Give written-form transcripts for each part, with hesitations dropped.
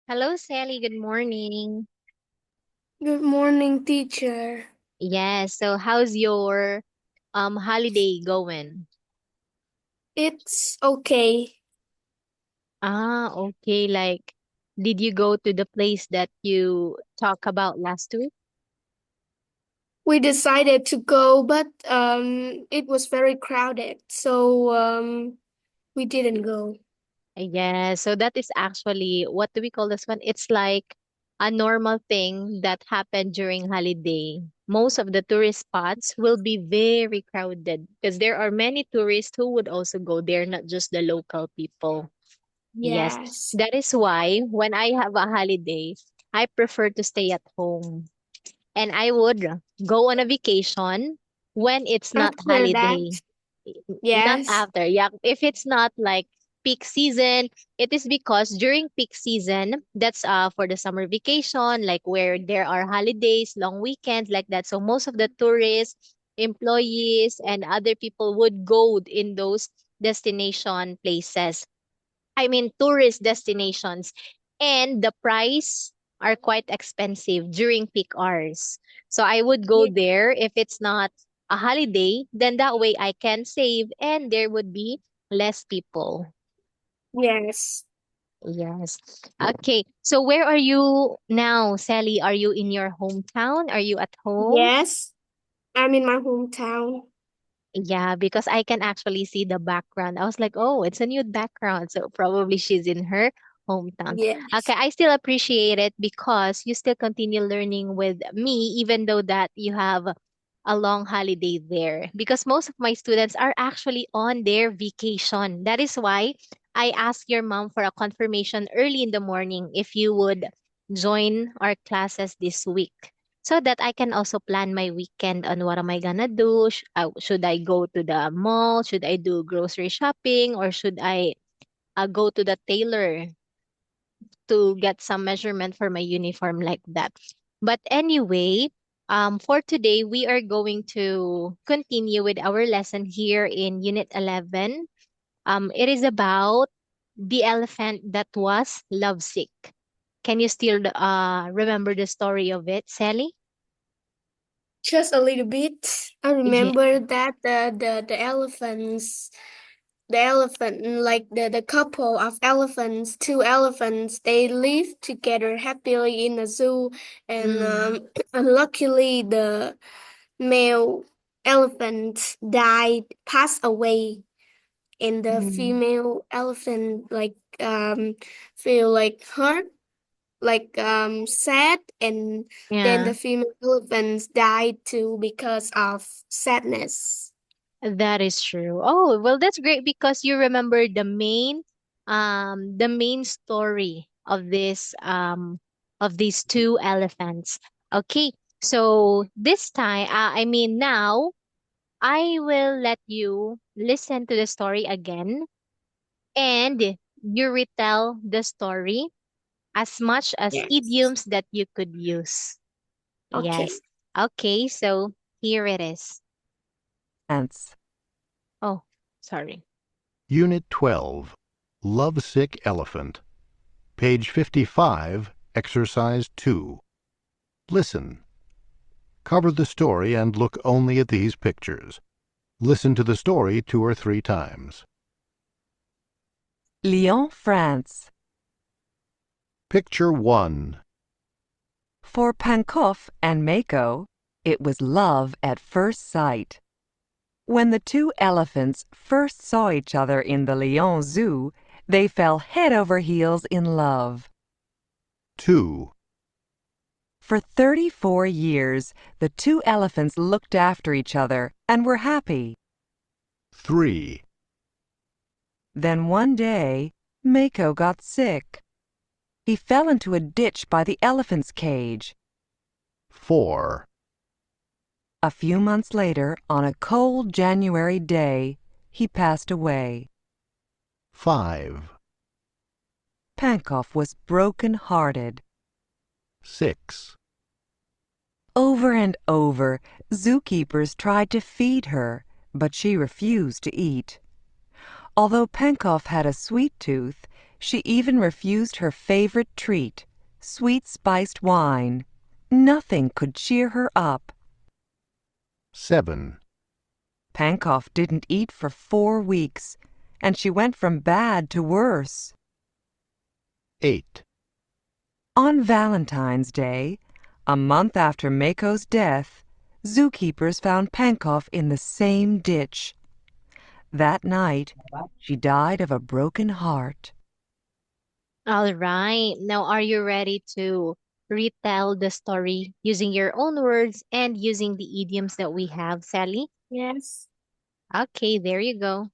Hello, Sally. Good morning. Good morning, teacher. Yes. So, how's your holiday going? It's okay. Okay. Like, did you go to the place that you talked about last week? We decided to go, but it was very crowded, so we didn't go. Yeah. So that is actually what do we call this one? It's like a normal thing that happened during holiday. Most of the tourist spots will be very crowded because there are many tourists who would also go there, not just the local people. Yes, Yes. that is why when I have a holiday, I prefer to stay at home. And I would go on a vacation when it's not After that, holiday. Not yes, after. Yeah, if it's not like peak season, it is because during peak season, that's for the summer vacation, like where there are holidays, long weekends like that. So most of the tourists, employees, and other people would go in those destination places. I mean, tourist destinations. And the price are quite expensive during peak hours. So I would go Ye- there if it's not a holiday, then that way I can save and there would be less people. yes, Yes. Okay. So where are you now, Sally? Are you in your hometown? Are you at home? yes. I'm in my hometown. Yeah, because I can actually see the background. I was like, oh, it's a nude background. So probably she's in her hometown. Okay, Yes, I still appreciate it because you still continue learning with me, even though that you have a long holiday there. Because most of my students are actually on their vacation. That is why I asked your mom for a confirmation early in the morning if you would join our classes this week so that I can also plan my weekend on what am I gonna do. Should I go to the mall? Should I do grocery shopping? Or should I go to the tailor to get some measurement for my uniform like that? But anyway, for today, we are going to continue with our lesson here in Unit 11. It is about the elephant that was lovesick. Can you still remember the story of it, Sally? just a little bit. I Yeah. remember that the elephant, like the couple of elephants, two elephants, they live together happily in a zoo, and Mm. unluckily the male elephant died, passed away, and the Mm. female elephant feel like hurt, sad, and then Yeah. the female elephants died too because of sadness. That is true. Oh, well, that's great because you remember the main story of these two elephants. Okay, so this time, I mean now, I will let you listen to the story again and you retell the story as much as Yes. idioms that you could use. Okay. Yes. Okay, so here it is. Ants. Oh, sorry. Unit 12, Lovesick Elephant. Page 55, Exercise 2. Listen. Cover the story and look only at these pictures. Listen to the story 2 or 3 times. Lyon, France. Picture 1. For Pankoff and Mako, it was love at first sight. When the two elephants first saw each other in the Lyon Zoo, they fell head over heels in love. 2. For 34 years, the two elephants looked after each other and were happy. 3. Then one day, Mako got sick. He fell into a ditch by the elephant's cage. 4. A few months later, on a cold January day, he passed away. 5. Pankoff was broken-hearted. 6. Over and over, zookeepers tried to feed her, but she refused to eat. Although Pankoff had a sweet tooth, She even refused her favorite treat, sweet spiced wine. Nothing could cheer her up. 7. Pankow didn't eat for 4 weeks, and she went from bad to worse. 8. On Valentine's Day, a month after Mako's death, zookeepers found Pankow in the same ditch. That night, she died of a broken heart. All right. Now, are you ready to retell the story using your own words and using the idioms that we have, Sally? Yes. Okay, there you go.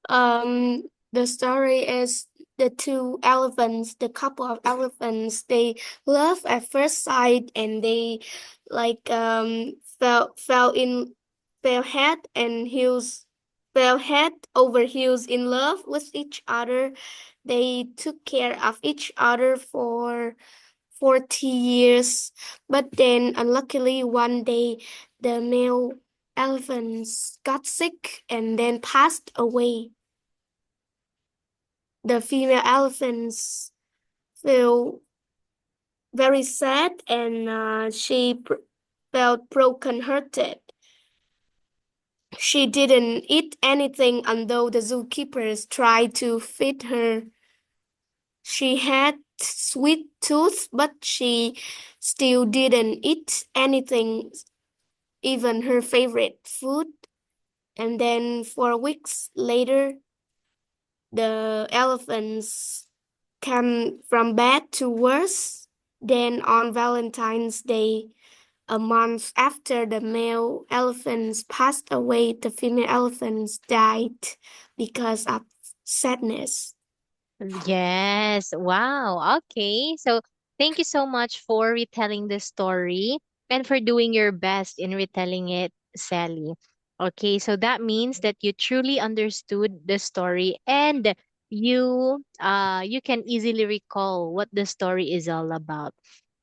The story is the two elephants, the couple of elephants, they love at first sight and they like fell head and heels fell head over heels in love with each other. They took care of each other for 40 years, but then unluckily one day the male elephants got sick and then passed away. The female elephants feel very sad and felt broken-hearted. She didn't eat anything although the zookeepers tried to feed her. She had sweet tooth, but she still didn't eat anything, even her favorite food. And then 4 weeks later, the elephants came from bad to worse. Then on Valentine's Day, a month after the male elephants passed away, the female elephants died because of sadness. Yes. Wow. Okay. So thank you so much for retelling the story and for doing your best in retelling it, Sally. Okay. So that means that you truly understood the story and you can easily recall what the story is all about.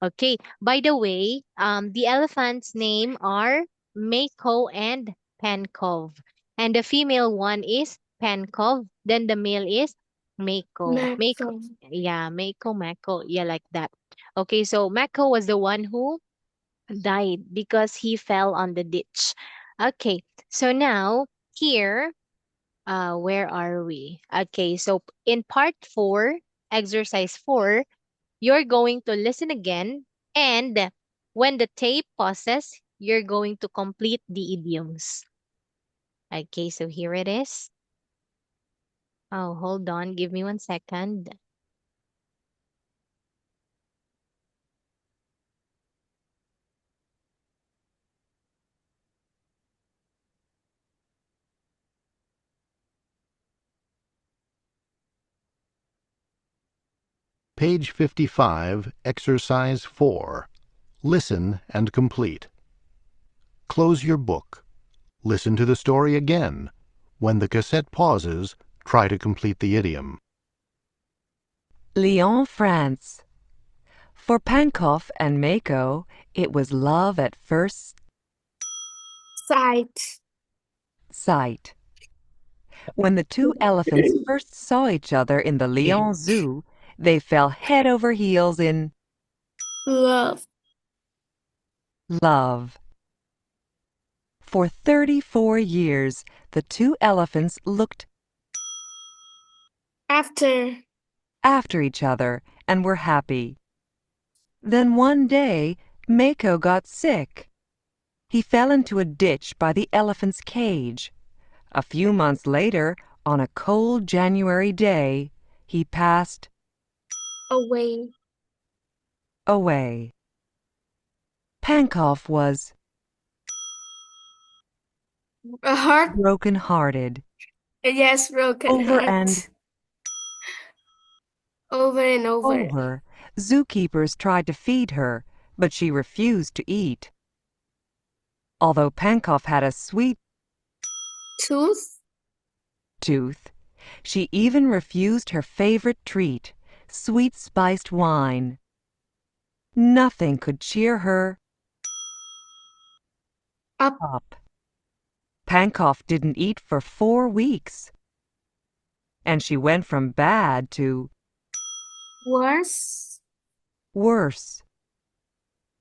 Okay. By the way, the elephants' name are Mako and Pankov. And the female one is Pankov. Then the male is Mako. Mako. Mako. Yeah, Mako. Yeah, like that. Okay, so Mako was the one who died because he fell on the ditch. Okay, so now here, where are we? Okay, so in part 4, exercise 4, you're going to listen again, and when the tape pauses, you're going to complete the idioms. Okay, so here it is. Oh, hold on. Give me 1 second. Page 55, Exercise 4. Listen and complete. Close your book. Listen to the story again. When the cassette pauses, try to complete the idiom. Lyon, France. For Pankow and Mako, it was love at first Sight. sight. When the two elephants first saw each other in the Lyon Zoo, they fell head over heels in Love. love. For 34 years, the two elephants looked After. after each other and were happy. Then one day, Mako got sick. He fell into a ditch by the elephant's cage. A few months later, on a cold January day, he passed Away. away. Pankow was A heart. broken-hearted. Yes, broken Over heart. and Over and over. over, zookeepers tried to feed her, but she refused to eat. Although Pankow had a sweet Tooth. tooth, she even refused her favorite treat, sweet spiced wine. Nothing could cheer her Up. up. Pankow didn't eat for 4 weeks. and she went from bad to Worse. worse.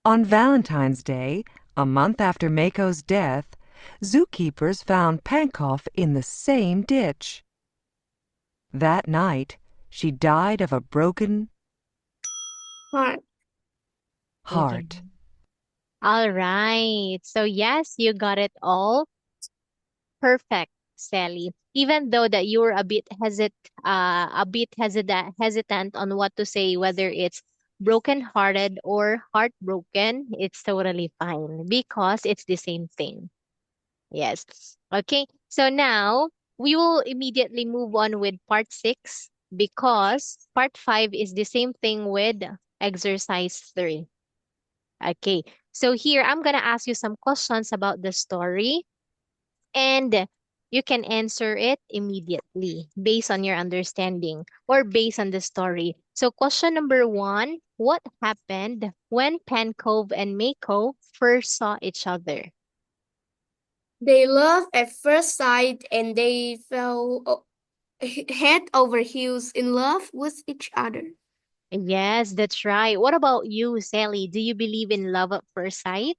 On Valentine's Day, a month after Mako's death, zookeepers found Pankow in the same ditch. That night, she died of a broken Heart. Okay. heart. All right. So yes, you got it all perfect, Sally. Even though that you were a bit hesitant on what to say, whether it's broken-hearted or heartbroken, it's totally fine because it's the same thing. Yes. Okay. So now we will immediately move on with part six because part five is the same thing with exercise three. Okay. So here I'm gonna ask you some questions about the story and you can answer it immediately based on your understanding or based on the story. So question number one, what happened when Pancove and Mako first saw each other? They loved at first sight and they fell head over heels in love with each other. Yes, that's right. What about you, Sally? Do you believe in love at first sight?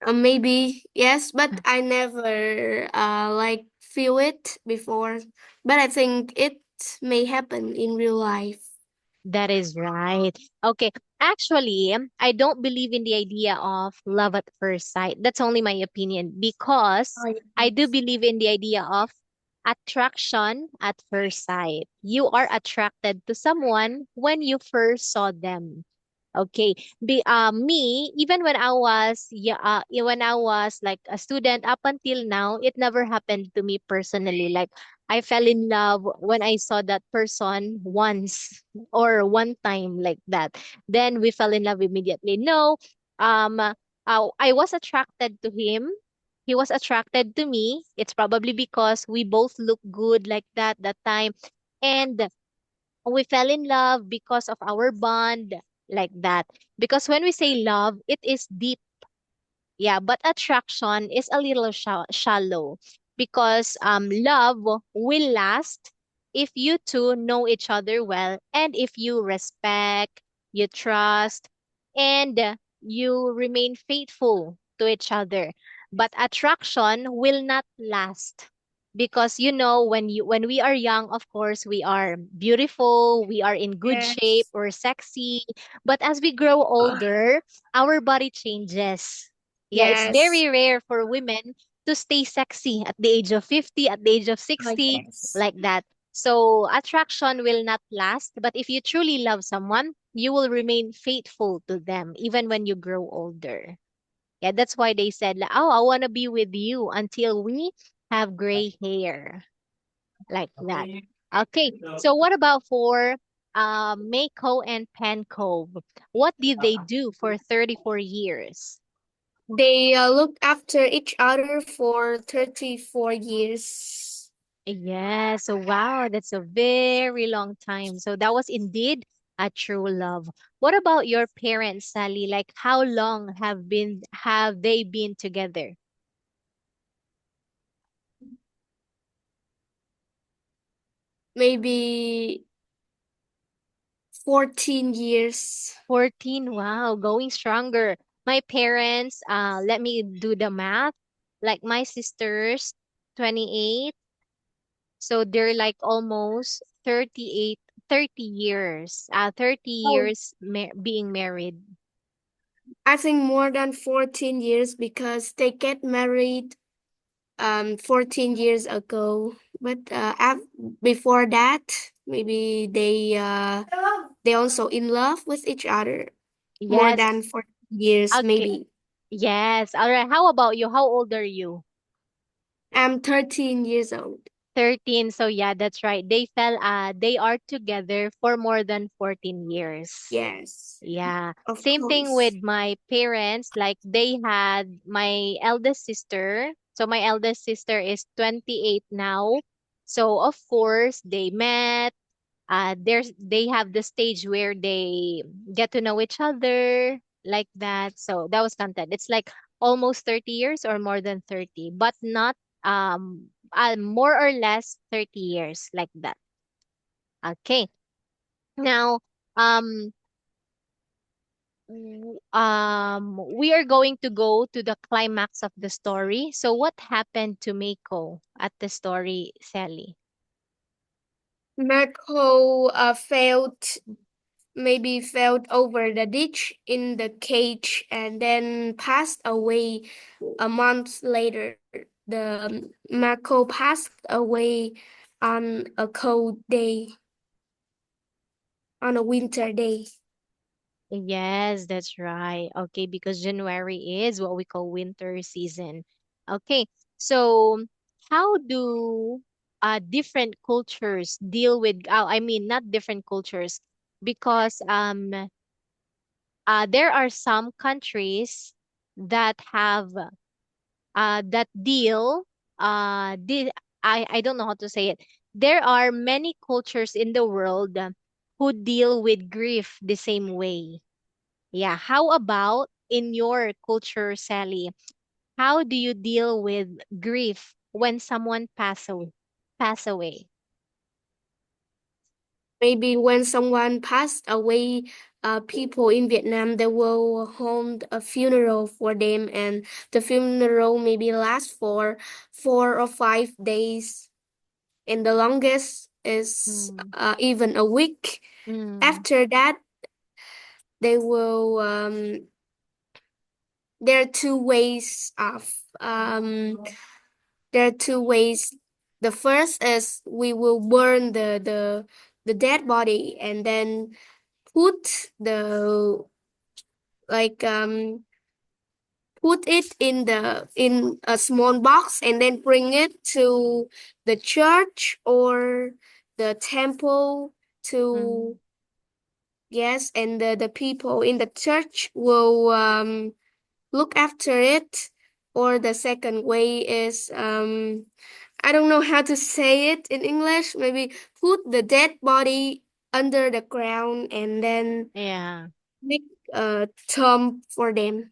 Maybe yes, but I never like feel it before. But I think it may happen in real life. That is right. Okay. Actually, I don't believe in the idea of love at first sight. That's only my opinion because Oh, I do yes. believe in the idea of attraction at first sight. You are attracted to someone when you first saw them. Okay. Me, even when I was when I was like a student up until now, it never happened to me personally. Like I fell in love when I saw that person once or one time like that. Then we fell in love immediately. No, I was attracted to him. He was attracted to me. It's probably because we both look good like that time. And we fell in love because of our bond like that. Because when we say love, it is deep. Yeah, but attraction is a little shallow because love will last if you two know each other well and if you respect, you trust, and you remain faithful to each other. But attraction will not last because when we are young, of course, we are beautiful, we are in good shape, Yes. or sexy. But as we grow older, our body changes. Yeah, it's Yes. very rare for women to stay sexy at the age of 50, at the age of Oh, 60, yes. like that. So attraction will not last, but if you truly love someone, you will remain faithful to them even when you grow older. Yeah, that's why they said, like, oh, I want to be with you until we have gray hair, like that. Okay, so what about for Mako and Pancove? What did they do for 34 years? They looked after each other for 34 years. Yeah, so wow, that's a very long time. So that was indeed a true love. What about your parents, Sally? Like how long have they been together? Maybe 14 years. 14. Wow, going stronger. My parents, let me do the math. Like my sisters, 28. So they're like almost 38, 30 years. 30 Oh, years being married. I think more than 14 years because they get married 14 years ago. But before that, maybe they also in love with each other more Yes. than 14 years, Okay. maybe. Yes. All right. How about you? How old are you? I'm 13 years old. 13. So yeah, that's right. They are together for more than 14 years. Yes, Yeah. of Same thing with course. my parents. Like they had my eldest sister. So my eldest sister is 28 now. So of course they met. They have the stage where they get to know each other like that. So that was content. It's like almost 30 years or more than 30, but not more or less 30 years like that. Okay. Now, um, we are going to go to the climax of the story. So what happened to Mako at the story, Sally? Marco fell over the ditch in the cage and then passed away a month later. The Marco passed away on a cold day, on a winter day. Yes, that's right. Okay, because January is what we call winter season. Okay, so how do different cultures deal with, I mean, not different cultures, because there are some countries that have that deal I don't know how to say it. There are many cultures in the world who deal with grief the same way. Yeah, how about in your culture, Sally? How do you deal with grief when someone pass away? Maybe when someone passed away, people in Vietnam they will hold a funeral for them, and the funeral maybe lasts for 4 or 5 days, and the longest is Mm, even a week. mm, After that, they will. There are two ways of. There are two ways. The first is we will burn the dead body and then put the like put it in a small box and then bring it to the church or the temple to mm. yes, and the people in the church will look after it. Or the second way is I don't know how to say it in English. Maybe put the dead body under the ground and then Yeah. make a tomb for them.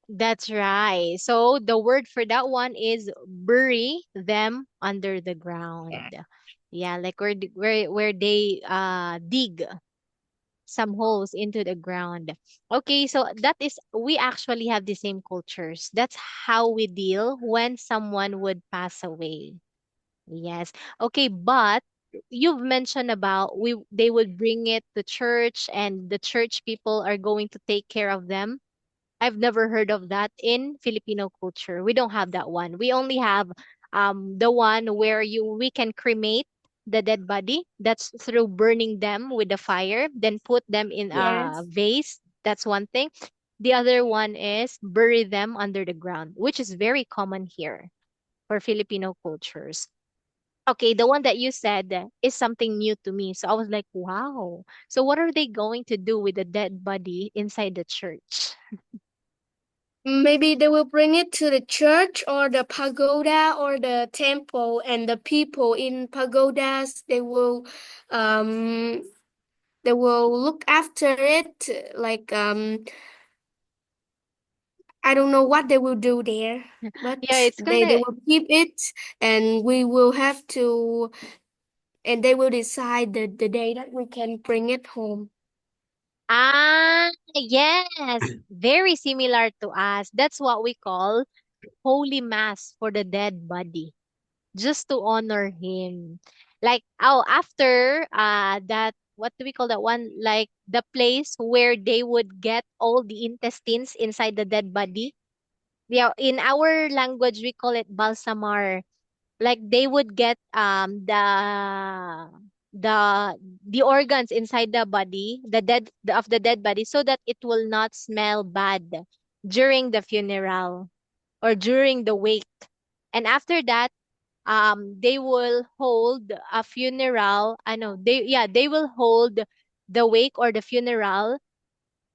That's right. So the word for that one is bury them under the Yeah. ground. Yeah, like where they dig some holes into the ground. Okay, so that is we actually have the same cultures. That's how we deal when someone would pass away. Yes. Okay, but you've mentioned about we they would bring it to church and the church people are going to take care of them. I've never heard of that in Filipino culture. We don't have that one. We only have the one where you we can cremate the dead body. That's through burning them with the fire, then put them in a Yes. vase. That's one thing. The other one is bury them under the ground, which is very common here for Filipino cultures. Okay, the one that you said is something new to me. So I was like, wow. So what are they going to do with the dead body inside the church? Maybe they will bring it to the church or the pagoda or the temple, and the people in pagodas um they will look after it. Like I don't know what they will do there, Yeah, but it's kind they of will keep it, and we will have to, and they will decide the day that we can bring it home. yes, very similar to us. That's what we call Holy Mass for the dead body, just to honor him. Like, oh, after that, what do we call that one? Like the place where they would get all the intestines inside the dead body. Yeah, in our language we call it balsamar. Like they would get the the organs inside the body, of the dead body, so that it will not smell bad during the funeral or during the wake. And after that, they will hold a funeral. I know they will hold the wake or the funeral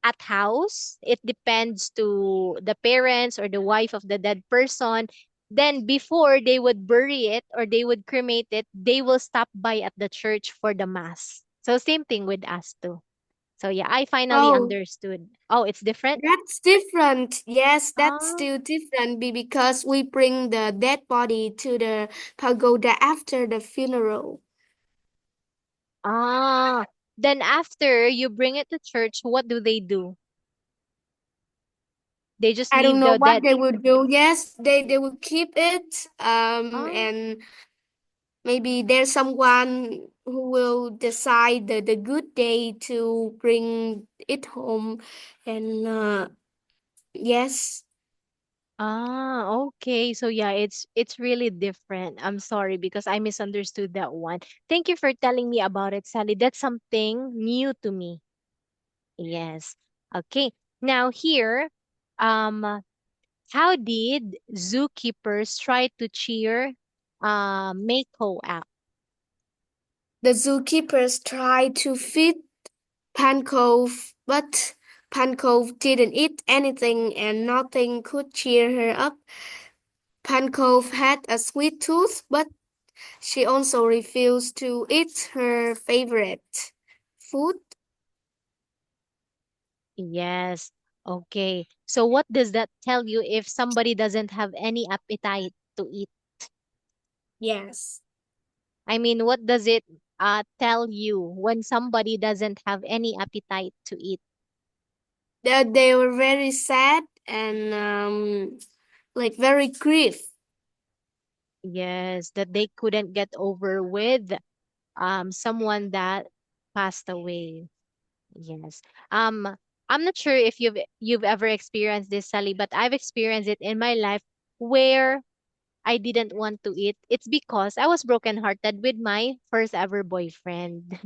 at house. It depends to the parents or the wife of the dead person. Then before they would bury it or they would cremate it, they will stop by at the church for the mass. So same thing with us too. So yeah, I finally Oh, understood. Oh, it's different? that's different. Yes, that's Ah, still different because we bring the dead body to the pagoda after the funeral. ah. Then after you bring it to church, what do they do? They just I don't leave know the what dead. they will do. Yes, they will keep it. Ah, And maybe there's someone who will decide the good day to bring it home. And yes. okay. So yeah, it's really different. I'm sorry because I misunderstood that one. Thank you for telling me about it, Sally. That's something new to me. Yes. Okay. Now here, um, how did zookeepers try to cheer Mako up? The zookeepers tried to feed Pancove, but Pancove didn't eat anything and nothing could cheer her up. Pancove had a sweet tooth, but she also refused to eat her favorite food. Yes. Okay. So what does that tell you if somebody doesn't have any appetite to eat? Yes. I mean, what does it tell you when somebody doesn't have any appetite to eat? They were very sad and like very grief. Yes, that they couldn't get over with someone that passed away. Yes. Um, I'm not sure if you've ever experienced this, Sally, but I've experienced it in my life where I didn't want to eat. It's because I was brokenhearted with my first ever boyfriend.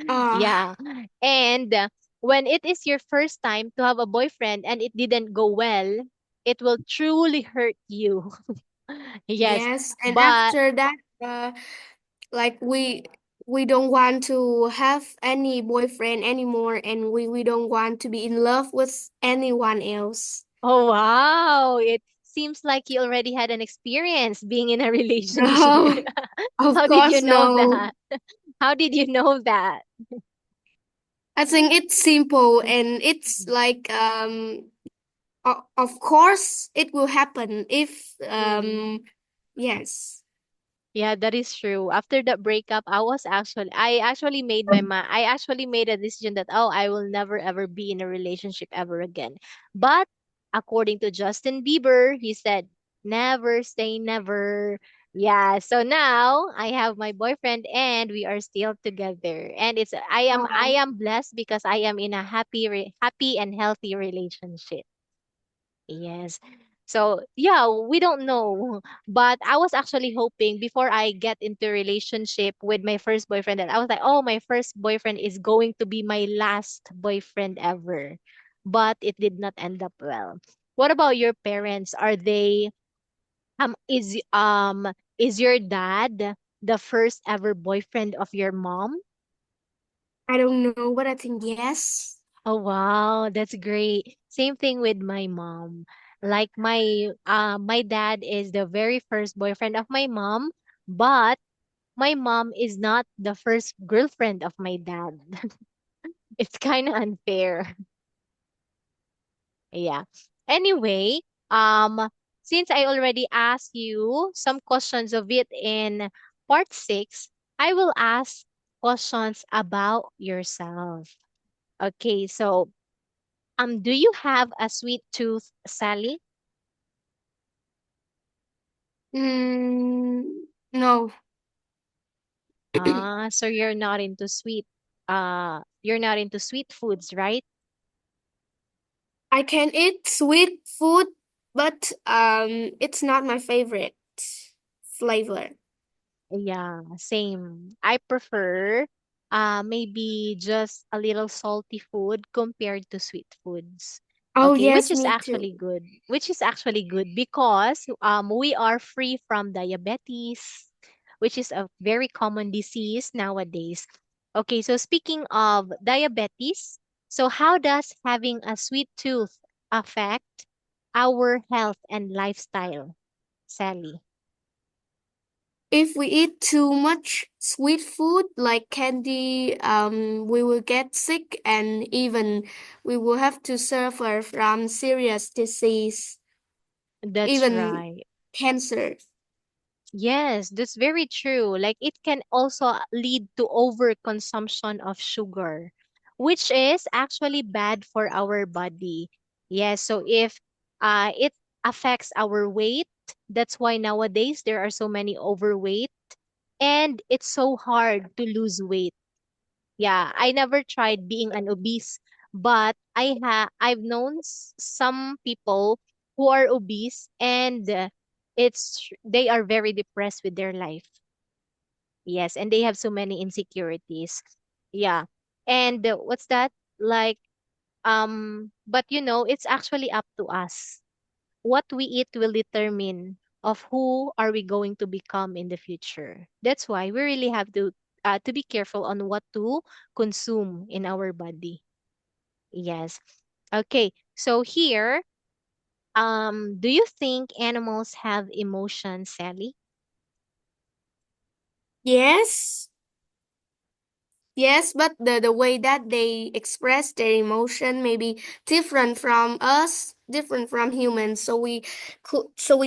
Ah, Yeah. And when it is your first time to have a boyfriend and it didn't go well, it will truly hurt you. Yes. yes. And But after that, uh, like we don't want to have any boyfriend anymore, and we don't want to be in love with anyone else. oh wow, it seems like you already had an experience being in a relationship. No, of How did you course know no. that? How did you know that? I think it's simple and it's like of course it will happen if Mm. yes. Yeah, that is true. After that breakup, I actually made my mind. I actually made a decision that, oh, I will never ever be in a relationship ever again. But according to Justin Bieber, he said, never say never. Yeah, so now I have my boyfriend and we are still together. And I Wow. am blessed because I am in a happy and healthy relationship. Yes. So yeah, we don't know. But I was actually hoping before I get into relationship with my first boyfriend that I was like, oh, my first boyfriend is going to be my last boyfriend ever. But it did not end up well. What about your parents? Are they is your dad the first ever boyfriend of your mom? I don't know, but I think yes. Oh wow, that's great. Same thing with my mom. Like my dad is the very first boyfriend of my mom, but my mom is not the first girlfriend of my dad. It's kind of unfair. Yeah. Anyway, um since I already asked you some questions of it in part 6, I will ask questions about yourself. Okay, so do you have a sweet tooth, Sally? Mm, no. So you're not into sweet foods, right? I can eat sweet food, but it's not my favorite flavor. Yeah, same. I prefer maybe just a little salty food compared to sweet foods. Oh Okay, which yes, is me too. actually good. Which is actually good because we are free from diabetes, which is a very common disease nowadays. Okay, so speaking of diabetes, so how does having a sweet tooth affect our health and lifestyle, Sally? If we eat too much sweet food like candy, we will get sick and even we will have to suffer from serious disease, That's even right. cancer. Yes, that's very true. Like it can also lead to overconsumption of sugar, which is actually bad for our body. Yes, so if it affects our weight, that's why nowadays there are so many overweight and it's so hard to lose weight. Yeah, I never tried being an obese, but I've known some people who are obese and they are very depressed with their life. Yes, and they have so many insecurities. Yeah. And what's that? Like but it's actually up to us. What we eat will determine of who are we going to become in the future. That's why we really have to be careful on what to consume in our body. Yes. Okay. So here, do you think animals have emotions, Sally? Yes, yes, but the way that they express their emotion may be different from us, different from humans. So we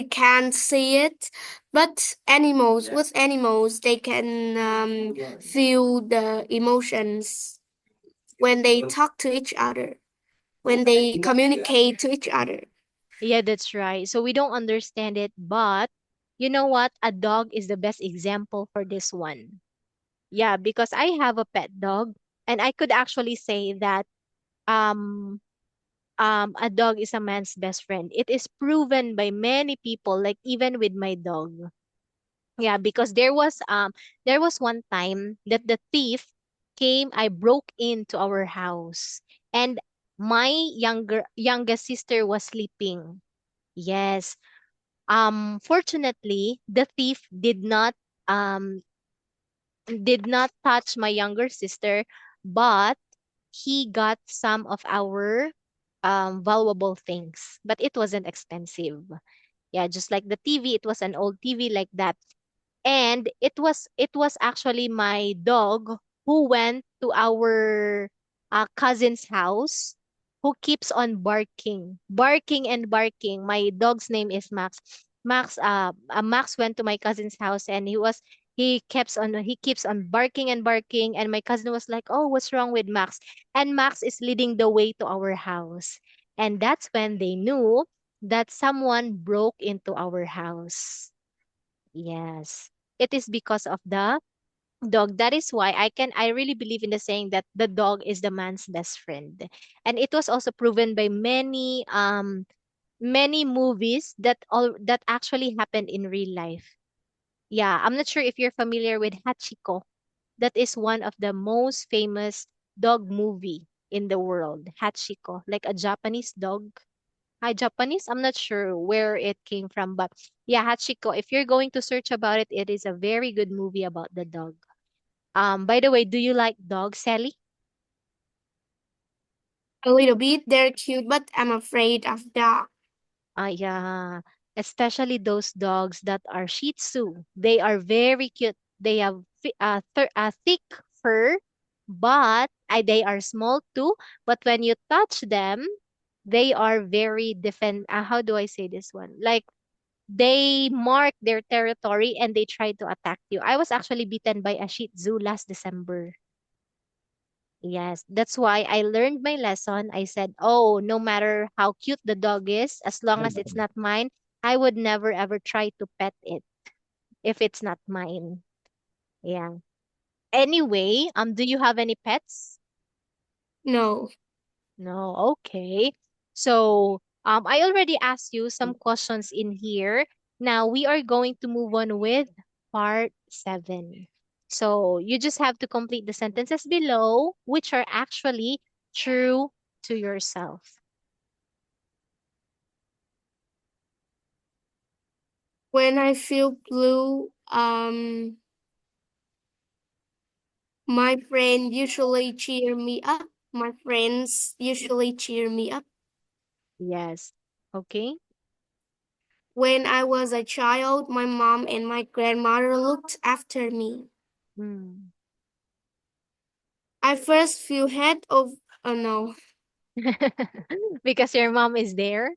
can't see it. But animals, with animals, they can feel the emotions when they talk to each other, when they communicate to each other. Yeah, that's right. So we don't understand it, but you know what? A dog is the best example for this one. Yeah, because I have a pet dog, and I could actually say that um a dog is a man's best friend. It is proven by many people, like even with my dog. Yeah, because there was one time that the thief came, I broke into our house, and my youngest sister was sleeping. Yes. Fortunately, the thief um did not touch my younger sister, but he got some of our valuable things, but it wasn't expensive. Yeah, just like the TV, it was an old TV like that. And it was actually my dog who went to our cousin's house, who keeps on barking and barking. My dog's name is Max. Max went to my cousin's house, and he keeps on barking and barking, and my cousin was like, "Oh, what's wrong with Max?" And Max is leading the way to our house. And that's when they knew that someone broke into our house. Yes. It is because of the dog. That is why I really believe in the saying that the dog is the man's best friend. And it was also proven by many movies that actually happened in real life. Yeah, I'm not sure if you're familiar with Hachiko. That is one of the most famous dog movie in the world. Hachiko, like a Japanese dog. Hi, Japanese. I'm not sure where it came from, but yeah, Hachiko. If you're going to search about it, it is a very good movie about the dog. By the way, do you like dogs, Sally? A little bit, they're cute, but I'm afraid of dog. Yeah, especially those dogs that are Shih Tzu. They are very cute. They have thick fur, but they are small too. But when you touch them, they are very defend. How do I say this one? Like they mark their territory and they try to attack you. I was actually bitten by a Shih Tzu last December. Yes, that's why I learned my lesson. I said, "Oh, no matter how cute the dog is, as long as it's not mine, I would never ever try to pet it if it's not mine." Yeah. Anyway, do you have any pets? No. No. Okay. So, I already asked you some questions in here. Now we are going to move on with part 7. So, you just have to complete the sentences below, which are actually true to yourself. When I feel blue, my friend usually cheer me up. My friends usually cheer me up. Yes. Okay. When I was a child, my mom and my grandmother looked after me. Mm. I first feel head of oh no. Because your mom is there.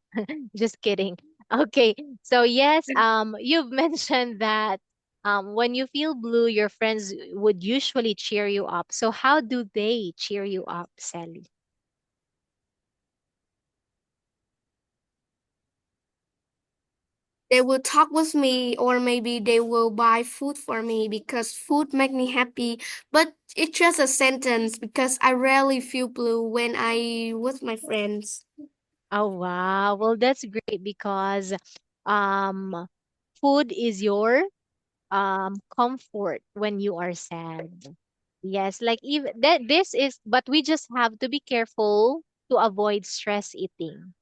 Just kidding. Okay. So yes, you've mentioned that when you feel blue, your friends would usually cheer you up. So how do they cheer you up, Sally? They will talk with me or maybe they will buy food for me because food make me happy. But it's just a sentence because I rarely feel blue when I with my friends. Oh wow. Well, that's great because um food is your comfort when you are sad. Yes, like even that this is, but we just have to be careful to avoid stress eating.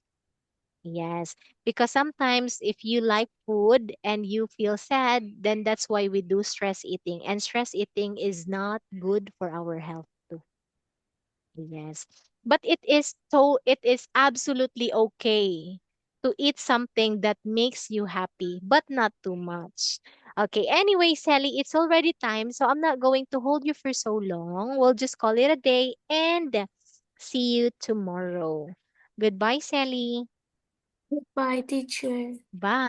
Yes, because sometimes if you like food and you feel sad, then that's why we do stress eating. And stress eating is not good for our health too. Yes. But it is absolutely okay to eat something that makes you happy, but not too much. Okay, anyway, Sally, it's already time, so I'm not going to hold you for so long. We'll just call it a day and see you tomorrow. Goodbye, Sally. Goodbye, teacher. Bye.